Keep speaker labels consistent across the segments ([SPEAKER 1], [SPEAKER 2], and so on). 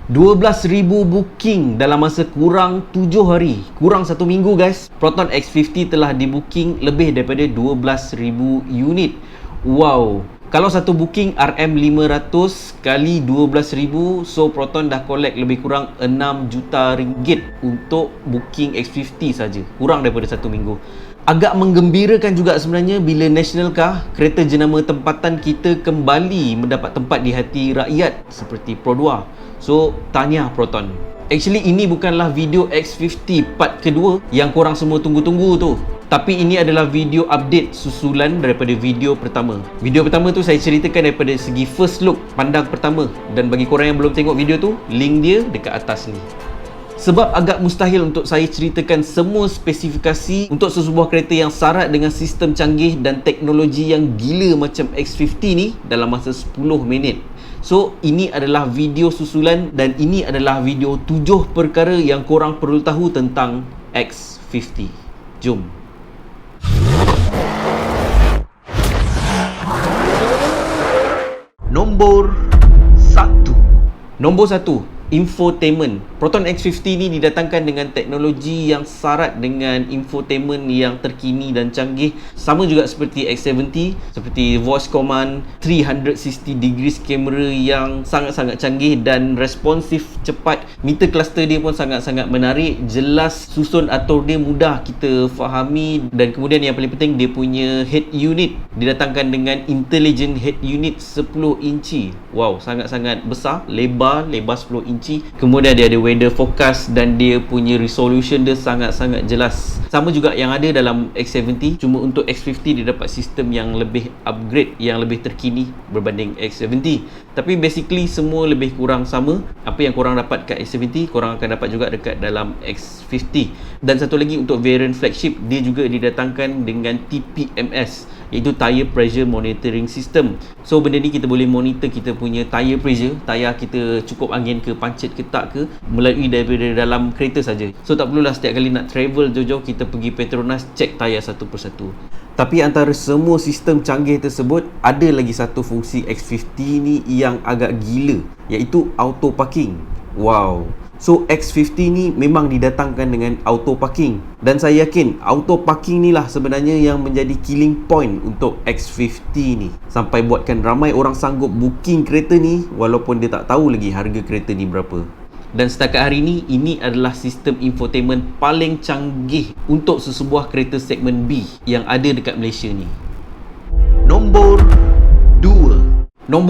[SPEAKER 1] 12,000 booking dalam masa kurang 7 hari. Kurang 1 minggu guys. Proton X50 telah dibooking lebih daripada 12,000 unit. Wow. Kalau satu booking RM500 kali 12,000, so Proton dah collect lebih kurang 6 juta ringgit untuk booking X50 saja. Kurang daripada 1 minggu. Agak menggembirakan juga sebenarnya bila National Car, kereta jenama tempatan kita, kembali mendapat tempat di hati rakyat seperti Pro 2. So, tahniah Proton. Actually, ini bukanlah video X50 part kedua yang korang semua tunggu-tunggu tu. Tapi ini adalah video update susulan daripada video pertama. Video pertama tu saya ceritakan daripada segi first look, pandang pertama. Dan bagi korang yang belum tengok video tu, link dia dekat atas ni. Sebab agak mustahil untuk saya ceritakan semua spesifikasi untuk sesebuah kereta yang syarat dengan sistem canggih dan teknologi yang gila macam X50 ni dalam masa 10 minit. So, ini adalah video susulan dan ini adalah video 7 perkara yang korang perlu tahu tentang X50. Jom. Nombor 1, infotainment. Proton X50 ni didatangkan dengan teknologi yang syarat dengan infotainment yang terkini dan canggih. Sama juga seperti X70, seperti voice command, 360 degrees camera yang sangat-sangat canggih dan responsif cepat. Meter cluster dia pun sangat-sangat menarik, jelas susun atur dia mudah kita fahami. Dan kemudian yang paling penting, dia punya head unit didatangkan dengan intelligent head unit 10 inci. Wow, sangat-sangat besar, lebar 10 inci. Kemudian dia ada weather forecast dan dia punya resolution dia sangat-sangat jelas. Sama juga yang ada dalam X70, cuma untuk X50 dia dapat sistem yang lebih upgrade, yang lebih terkini berbanding X70. Tapi basically semua lebih kurang sama. Apa yang korang dapat kat X70, korang akan dapat juga dekat dalam X50. Dan satu lagi untuk variant flagship, dia juga didatangkan dengan TPMS, iaitu Tire Pressure Monitoring System. So benda ni kita boleh monitor kita punya tire pressure, tayar kita cukup angin ke, pancit ke tak ke, melalui daripada dalam kereta saja. So tak perlulah setiap kali nak travel jauh-jauh kita pergi Petronas cek tayar satu persatu. Tapi antara semua sistem canggih tersebut, ada lagi satu fungsi X50 ni yang agak gila, iaitu auto parking. Wow. So X50 ni memang didatangkan dengan auto parking, dan saya yakin auto parking ni lah sebenarnya yang menjadi killing point untuk X50 ni, sampai buatkan ramai orang sanggup booking kereta ni walaupun dia tak tahu lagi harga kereta ni berapa. Dan setakat hari ni, ini adalah sistem infotainment paling canggih untuk sesebuah kereta segmen B yang ada dekat Malaysia ni. Nombor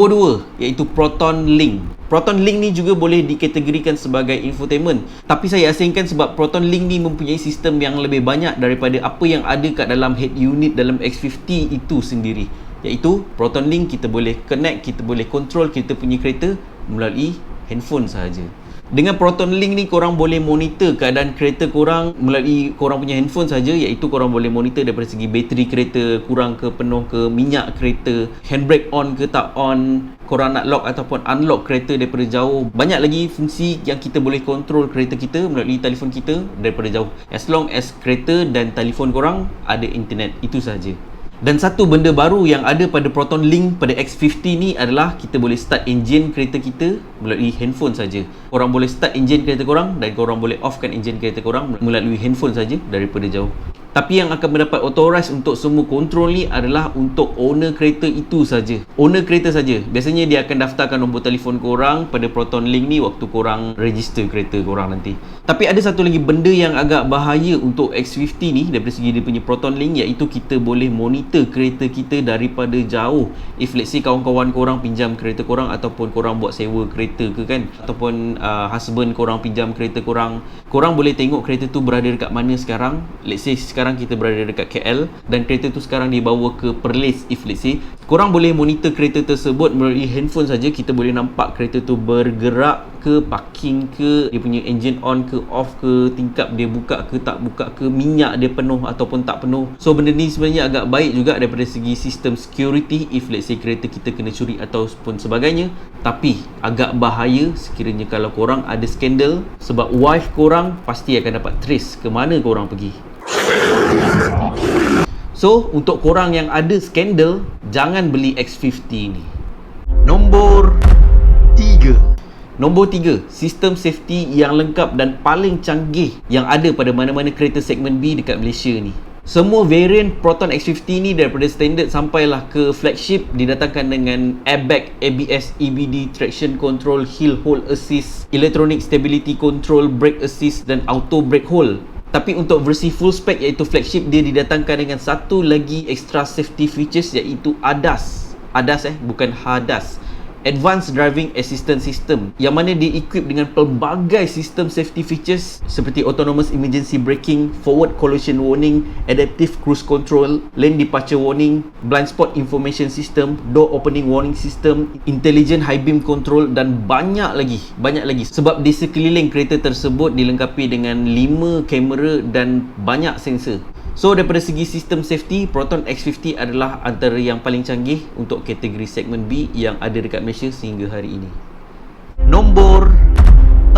[SPEAKER 1] 2, iaitu Proton Link. Proton Link ni juga boleh dikategorikan sebagai infotainment, tapi saya asingkan sebab Proton Link ni mempunyai sistem yang lebih banyak daripada apa yang ada kat dalam head unit dalam X50 itu sendiri. Iaitu Proton Link kita boleh connect, kita boleh control kita punya kereta melalui handphone sahaja. Dengan Proton Link ni korang boleh monitor keadaan kereta korang melalui korang punya handphone saja, iaitu korang boleh monitor daripada segi bateri kereta, kurang ke, penuh ke, minyak kereta, handbrake on ke tak on, korang nak lock ataupun unlock kereta daripada jauh. Banyak lagi fungsi yang kita boleh kontrol kereta kita melalui telefon kita daripada jauh, as long as kereta dan telefon korang ada internet. Itu sahaja. Dan satu benda baru yang ada pada Proton Link pada X50 ni adalah kita boleh start enjin kereta kita melalui handphone saja. Korang boleh start enjin kereta korang dan korang boleh offkan enjin kereta korang melalui handphone saja daripada jauh. Tapi yang akan mendapat authorize untuk semua kontrol ni adalah untuk owner kereta itu saja. Owner kereta saja. Biasanya dia akan daftarkan nombor telefon korang pada Proton Link ni waktu korang register kereta korang nanti. Tapi ada satu lagi benda yang agak bahaya untuk X50 ni daripada segi dia punya Proton Link, iaitu kita boleh monitor kereta kita daripada jauh. If let's say kawan-kawan korang pinjam kereta korang ataupun korang buat sewa kereta ke kan, ataupun husband korang pinjam kereta korang, korang boleh tengok kereta tu berada dekat mana sekarang. Let's say sekarang kita berada dekat KL dan kereta tu sekarang dibawa ke Perlis. If let's say korang boleh monitor kereta tersebut melalui handphone saja. Kita boleh nampak kereta tu bergerak ke, parking ke, dia punya engine on ke, off ke, tingkap dia buka ke tak buka ke, minyak dia penuh ataupun tak penuh. So benda ni sebenarnya agak baik juga daripada segi sistem security if let's say kereta kita kena curi ataupun sebagainya. Tapi agak bahaya sekiranya kalau korang ada skandal, sebab wife korang pasti akan dapat trace ke mana korang pergi. So, untuk korang yang ada skandal, jangan beli X50 ni. Nombor 3, Nombor 3, sistem safety yang lengkap dan paling canggih yang ada pada mana-mana kereta segmen B dekat Malaysia ni. Semua variant Proton X50 ni daripada standard sampailah ke flagship didatangkan dengan airbag, ABS, EBD, traction control, hill hold assist, electronic stability control, brake assist dan auto brake hold. Tapi untuk versi full spec iaitu flagship, dia didatangkan dengan satu lagi extra safety features iaitu ADAS. ADAS bukan HADAS. Advanced Driving Assistance System, yang mana dia equip dengan pelbagai sistem safety features seperti Autonomous Emergency Braking, Forward Collision Warning, Adaptive Cruise Control, Lane Departure Warning, Blind Spot Information System, Door Opening Warning System, Intelligent High Beam Control dan banyak lagi. Sebab di sekeliling kereta tersebut dilengkapi dengan 5 kamera dan banyak sensor. So daripada segi sistem safety, Proton X50 adalah antara yang paling canggih untuk kategori segmen B yang ada dekat Malaysia sehingga hari ini. Nombor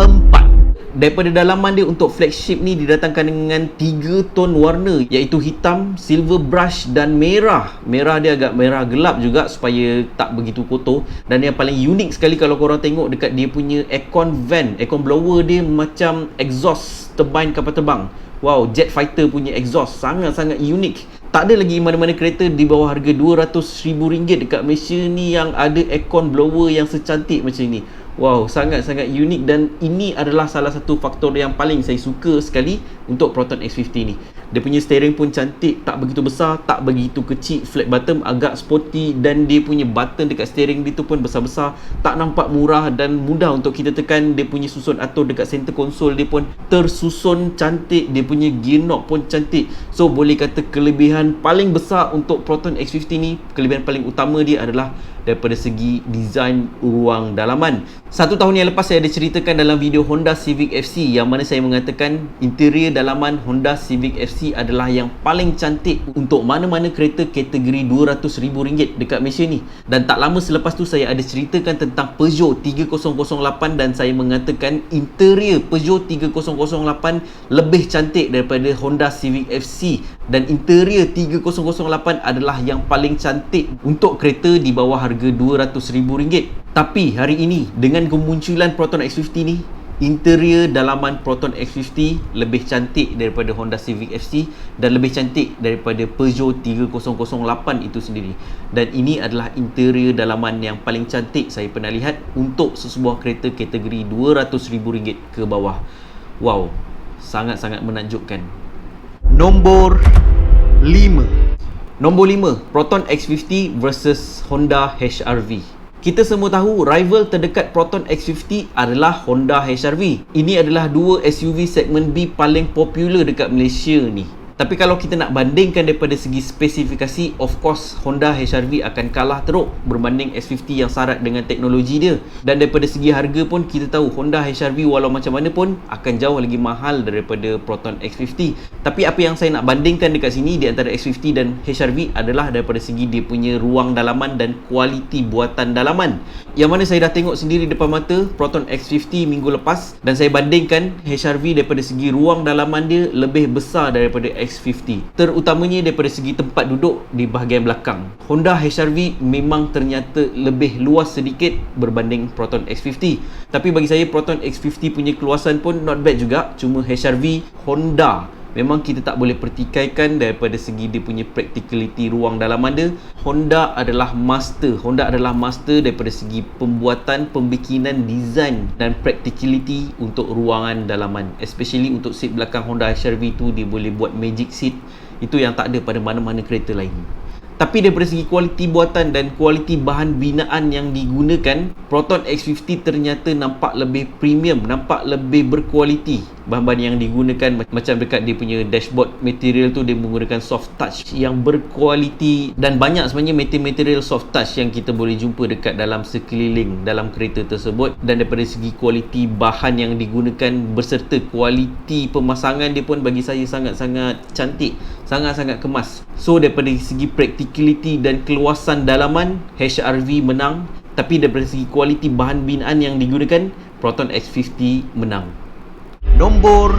[SPEAKER 1] 4. Daripada dalaman dia untuk flagship ni didatangkan dengan 3 ton warna iaitu hitam, silver brush dan merah. Merah dia agak merah gelap juga supaya tak begitu kotor. Dan yang paling unik sekali kalau korang tengok dekat dia punya aircon vent, aircon blower dia macam exhaust turbine kapal terbang. Wow, jet fighter punya exhaust sangat-sangat unik. Tak ada lagi mana-mana kereta di bawah harga RM200,000 dekat Malaysia ni yang ada aircon blower yang secantik macam ni. Wow, sangat-sangat unik dan ini adalah salah satu faktor yang paling saya suka sekali untuk Proton X50 ni. Dia punya steering pun cantik, tak begitu besar, tak begitu kecil, flat bottom, agak sporty dan dia punya button dekat steering dia tu pun besar-besar, tak nampak murah dan mudah untuk kita tekan. Dia punya susun atur dekat center console dia pun tersusun cantik, dia punya gear knob pun cantik. So boleh kata kelebihan paling besar untuk Proton X50 ni, kelebihan paling utama dia adalah daripada segi design ruang dalaman. 1 tahun yang lepas saya ada ceritakan dalam video Honda Civic FC yang mana saya mengatakan interior dalaman Honda Civic FC adalah yang paling cantik untuk mana-mana kereta kategori RM200,000 dekat Malaysia ni. Dan tak lama selepas tu saya ada ceritakan tentang Peugeot 3008 dan saya mengatakan interior Peugeot 3008 lebih cantik daripada Honda Civic FC dan interior 3008 adalah yang paling cantik untuk kereta di bawah harga RM200,000. Tapi hari ini dengan kemunculan Proton X50 ni, interior dalaman Proton X50 lebih cantik daripada Honda Civic FC dan lebih cantik daripada Peugeot 3008 itu sendiri. Dan ini adalah interior dalaman yang paling cantik saya pernah lihat untuk sesebuah kereta kategori RM200,000 ke bawah. Wow, sangat-sangat menakjubkan. Nombor 5. Nombor 5, Proton X50 versus Honda HR-V. Kita semua tahu rival terdekat Proton X50 adalah Honda HR-V. Ini adalah dua SUV segmen B paling popular dekat Malaysia ni. Tapi kalau kita nak bandingkan daripada segi spesifikasi, of course Honda HR-V akan kalah teruk berbanding X50 yang syarat dengan teknologi dia. Dan daripada segi harga pun kita tahu Honda HR-V walau macam mana pun akan jauh lagi mahal daripada Proton X50. Tapi apa yang saya nak bandingkan dekat sini di antara X50 dan HR-V adalah daripada segi dia punya ruang dalaman dan kualiti buatan dalaman. Yang mana saya dah tengok sendiri depan mata Proton X50 minggu lepas dan saya bandingkan HR-V daripada segi ruang dalaman dia lebih besar daripada X50, terutamanya daripada segi tempat duduk di bahagian belakang. Honda HR-V memang ternyata lebih luas sedikit berbanding Proton X50. Tapi bagi saya Proton X50 punya keluasan pun not bad juga. Cuma HR-V Honda memang kita tak boleh pertikaikan daripada segi dia punya practicality ruang dalaman dia. Honda adalah master daripada segi pembuatan, pembikinan, design dan practicality untuk ruangan dalaman. Especially untuk seat belakang Honda HR-V tu dia boleh buat magic seat. Itu yang tak ada pada mana-mana kereta lain. Tapi daripada segi kualiti buatan dan kualiti bahan binaan yang digunakan, Proton X50 ternyata nampak lebih premium, nampak lebih berkualiti. Bahan-bahan yang digunakan macam dekat dia punya dashboard material tu dia menggunakan soft touch yang berkualiti dan banyak sebenarnya material soft touch yang kita boleh jumpa dekat dalam sekeliling dalam kereta tersebut. Dan daripada segi kualiti bahan yang digunakan berserta kualiti pemasangan dia pun bagi saya sangat-sangat cantik, sangat-sangat kemas. So daripada segi practicality dan keluasan dalaman, HR-V menang. Tapi daripada segi kualiti bahan binaan yang digunakan, Proton X50 menang. Nombor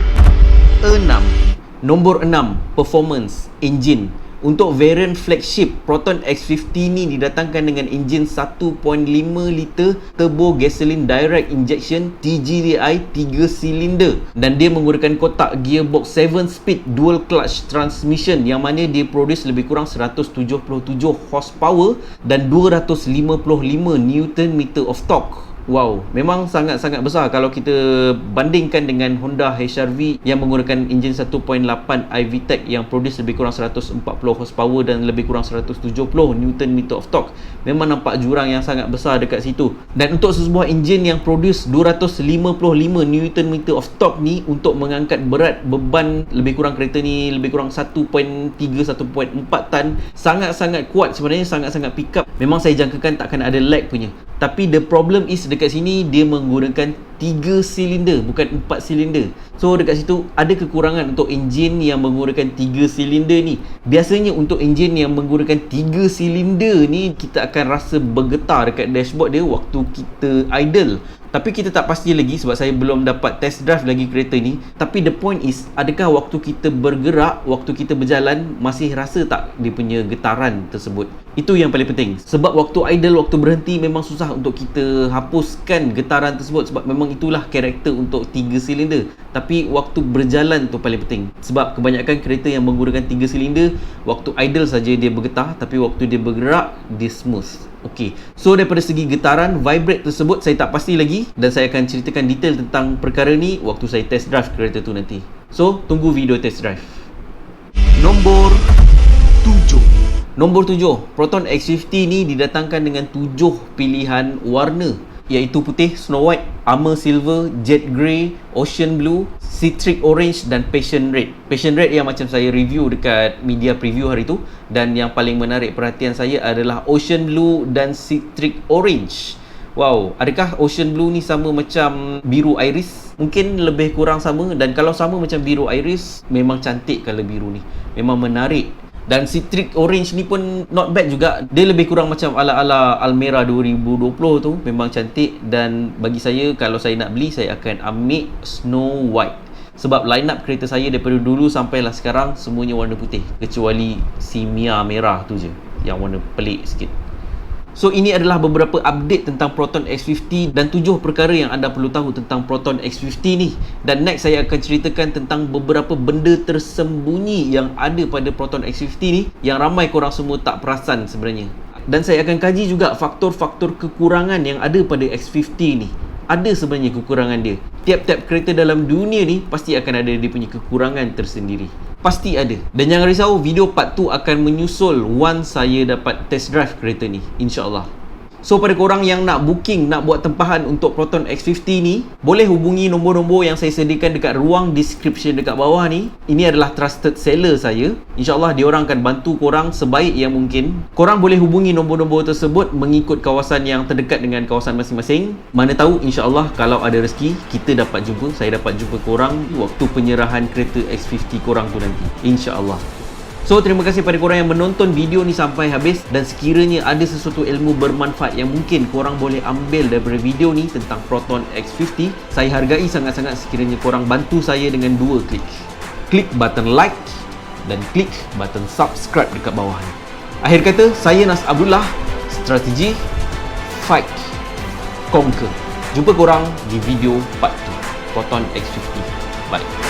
[SPEAKER 1] 6. Performance engine. Untuk variant flagship, Proton X50 ni didatangkan dengan enjin 1.5 liter turbo gasoline direct injection TGDI 3 silinder, dan dia menggunakan kotak gearbox 7 speed dual clutch transmission yang mana dia produce lebih kurang 177 horsepower dan 255 Newton meter of torque. Wow, memang sangat-sangat besar kalau kita bandingkan dengan Honda HR-V yang menggunakan enjin 1.8 iVTEC yang produce lebih kurang 140 horsepower dan lebih kurang 170 Newton meter of torque. Memang nampak jurang yang sangat besar dekat situ. Dan untuk sebuah enjin yang produce 255 Newton meter of torque ni, untuk mengangkat berat beban lebih kurang kereta ni lebih kurang 1.3 1.4 tan, sangat-sangat kuat sebenarnya, sangat-sangat pick up. Memang saya jangkakan takkan ada lag punya. Tapi the problem is dekat sini dia menggunakan 3 silinder bukan 4 silinder. So dekat situ ada kekurangan untuk enjin yang menggunakan 3 silinder ni. Biasanya untuk enjin yang menggunakan 3 silinder ni kita akan rasa bergetar dekat dashboard dia waktu kita idle. Tapi kita tak pasti lagi sebab saya belum dapat test drive lagi kereta ni. Tapi the point is, adakah waktu kita bergerak, waktu kita berjalan, masih rasa tak dia punya getaran tersebut? Itu yang paling penting. Sebab waktu idle, waktu berhenti memang susah untuk kita hapuskan getaran tersebut, sebab memang itulah karakter untuk 3 silinder. Tapi waktu berjalan tu paling penting. Sebab kebanyakan kereta yang menggunakan 3 silinder, waktu idle saja dia bergetar, tapi waktu dia bergerak dia smooth. Okey, so daripada segi getaran, vibrate tersebut saya tak pasti lagi, dan saya akan ceritakan detail tentang perkara ni waktu saya test drive kereta tu nanti. So, tunggu video test drive. Nombor 7. Nombor 7, Proton X50 ni didatangkan dengan 7 pilihan warna, iaitu putih, Snow White, Armour Silver, Jet Grey, Ocean Blue, Citric Orange dan Passion Red. Passion Red yang macam saya review dekat media preview hari tu, dan yang paling menarik perhatian saya adalah Ocean Blue dan Citric Orange. Wow, adakah Ocean Blue ni sama macam biru iris? Mungkin lebih kurang sama, dan kalau sama macam biru iris, memang cantik colour biru ni. Memang menarik. Dan Citric Orange ni pun not bad juga. Dia lebih kurang macam ala-ala Almera 2020 tu. Memang cantik. Dan bagi saya, kalau saya nak beli, saya akan ambil Snow White. Sebab line up kereta saya daripada dulu sampailah sekarang semuanya warna putih, kecuali si Mia merah tu je yang warna pelik sikit. So ini adalah beberapa update tentang Proton X50 dan 7 perkara yang anda perlu tahu tentang Proton X50 ni. Dan next saya akan ceritakan tentang beberapa benda tersembunyi yang ada pada Proton X50 ni yang ramai korang semua tak perasan sebenarnya. Dan saya akan kaji juga faktor-faktor kekurangan yang ada pada X50 ni. Ada sebenarnya kekurangan dia. Tiap-tiap kereta dalam dunia ni pasti akan ada dia punya kekurangan tersendiri. Pasti ada. Dan jangan risau, video part 2 akan menyusul once saya dapat test drive kereta ni, InsyaAllah. So pada korang yang nak booking, nak buat tempahan untuk Proton X50 ni, boleh hubungi nombor-nombor yang saya sediakan dekat ruang description dekat bawah ni. Ini adalah trusted seller saya. InsyaAllah diorang akan bantu korang sebaik yang mungkin. Korang boleh hubungi nombor-nombor tersebut mengikut kawasan yang terdekat dengan kawasan masing-masing. Mana tahu insyaAllah kalau ada rezeki, kita dapat jumpa, saya dapat jumpa korang waktu penyerahan kereta X50 korang tu nanti, InsyaAllah. So, terima kasih pada korang yang menonton video ni sampai habis, dan sekiranya ada sesuatu ilmu bermanfaat yang mungkin korang boleh ambil daripada video ni tentang Proton X50, saya hargai sangat-sangat sekiranya korang bantu saya dengan 2 klik. Klik button like dan klik button subscribe dekat bawah ni. Akhir kata, saya Nas Abdullah, strategi, fight, conquer. Jumpa korang di video part 2 Proton X50. Bye.